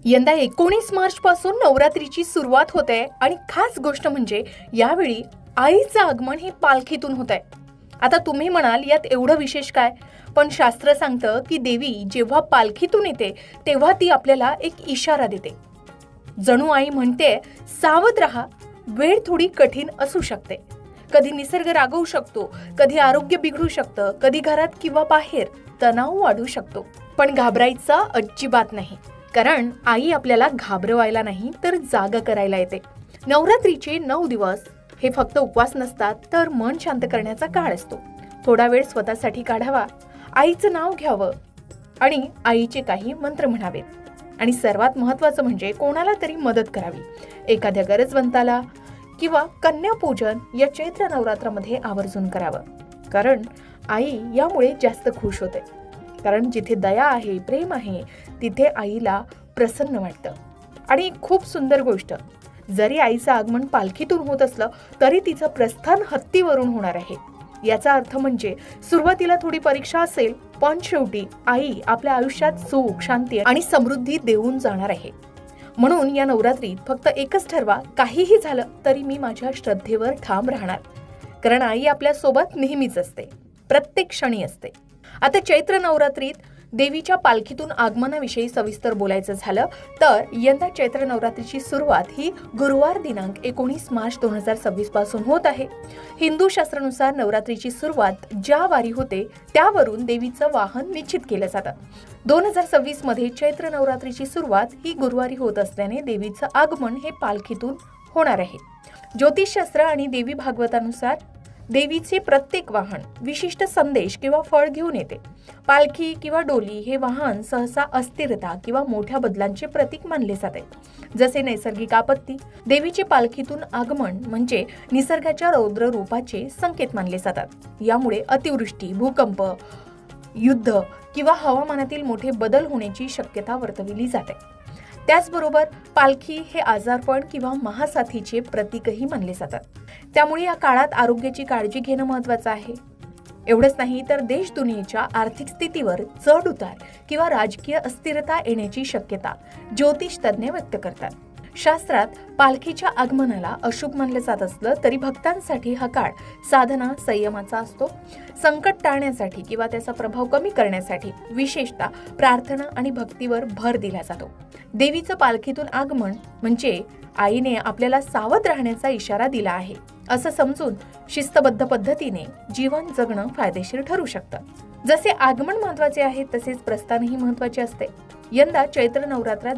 यंदा 19 मार्च पासून नवरात्रीची सुरुवात होते आणि खास गोष्ट म्हणजे यावेळी आईचं आगमन हे पालखीतून होत आहे. आता तुम्ही म्हणाल यात एवढं विशेष काय, पण शास्त्र सांगतं की देवी जेव्हा पालखीतून येते तेव्हा ती आपल्याला एक इशारा देते. जणू आई म्हणते, सावध राहा, वेळ थोडी कठीण असू शकते. कधी निसर्ग रागवू शकतो, कधी आरोग्य बिघडू शकतं, कधी घरात किंवा बाहेर तणाव वाढू शकतो. पण घाबरायचं अजिबात नाही, कारण आई आपल्याला घाबरवायला नाही तर जागा करायला येते. नवरात्रीचे 9 दिवस हे फक्त उपवास नसतात, तर मन शांत करण्याचा काळ असतो. थोडा वेळ स्वतःसाठी काढावा, आईचं नाव घ्यावं आणि आईचे काही मंत्र म्हणावेत. आणि सर्वात महत्त्वाचं म्हणजे कोणाला तरी मदत करावी. एखाद्या गरजवंताला किंवा कन्यापूजन या चैत्र नवरात्रामध्ये आवर्जून करावं, कारण आई यामुळे जास्त खुश होते. कारण जिथे दया आहे, प्रेम आहे, तिथे आईला प्रसन्न वाटतं. आणि खूप सुंदर गोष्ट, जरी आईचं आगमन पालखीतून होत असलं तरी तिचं प्रस्थान हत्तीवरून होणार आहे. याचा अर्थ म्हणजे सुरुवातीला थोडी परीक्षा असेल, पण शेवटी आई आपल्या आयुष्यात सुख, शांती आणि समृद्धी देऊन जाणार आहे. म्हणून या नवरात्रीत फक्त एकच ठरवा, काहीही झालं तरी मी माझ्या श्रद्धेवर ठाम राहणार. कारण आई आपल्या सोबत नेहमीच असते, प्रत्येक क्षणी असते. आता चैत्र नवरात्रीत देवीच्या पालखीतून आगमनाविषयी सविस्तर बोलायचं झालं तर यंदा चैत्र नवरात्रीची सुरुवात ही गुरुवार दिनांक 19 मार्च 2026 पासून होत आहे. हिंदू शास्त्रानुसार नवरात्रीची सुरुवात ज्या वारी होते त्यावरून देवीचं वाहन निश्चित केलं जातं. 2026 मध्ये चैत्र नवरात्रीची सुरुवात ही गुरुवारी होत असल्याने देवीचं आगमन हे पालखीतून होणार आहे. ज्योतिषशास्त्र आणि देवी भागवतानुसार देवीचे प्रत्येक वाहन विशिष्ट संदेश किंवा फळ घेऊन येते. पालखी किंवा डोली हे वाहन सहसा अस्थिरता किंवा मोठ्या बदलांचे प्रतीक मानले जाते, जसे नैसर्गिक आपत्ती. देवीचे पालखीतून आगमन म्हणजे निसर्गाच्या रौद्र रूपाचे संकेत मानले जातात. यामुळे अतिवृष्टी, भूकंप, युद्ध किंवा हवामानातील मोठे बदल होण्याची शक्यता वर्तविली जाते. त्याचबरोबर पालखी हे आजारपण किंवा महासाथीचे प्रतीकही मानले जातात. त्यामुळे या काळात आरोग्याची काळजी घेणं महत्त्वाचं आहे. एवढंच नाही तर देश दुनियेच्या आर्थिक स्थितीवर चढ उतार किंवा राजकीय अस्थिरता येण्याची शक्यता ज्योतिष तज्ञ व्यक्त करतात. शास्त्रात पालखीच्या आगमनाला अशुभ मानले जात असलं तरी भक्तांसाठी हा काळ साधना, संयमाचा असतो. संकट टाळण्यासाठी किंवा त्याचा प्रभाव कमी करण्यासाठी विशेषतः प्रार्थना आणि भक्तीवर भर दिला जातो. देवीचं पालखीतून आगमन म्हणजे आईने आपल्याला सावध राहण्याचा इशारा दिला आहे असं समजून शिस्तबद्ध पद्धतीने जीवन जगणं फायदेशीर ठरू शकतं. जसे आगमन महत्त्वाचे आहे तसेच प्रस्थानही महत्त्वाचे असते. यंदा चैत्र नवरात्रात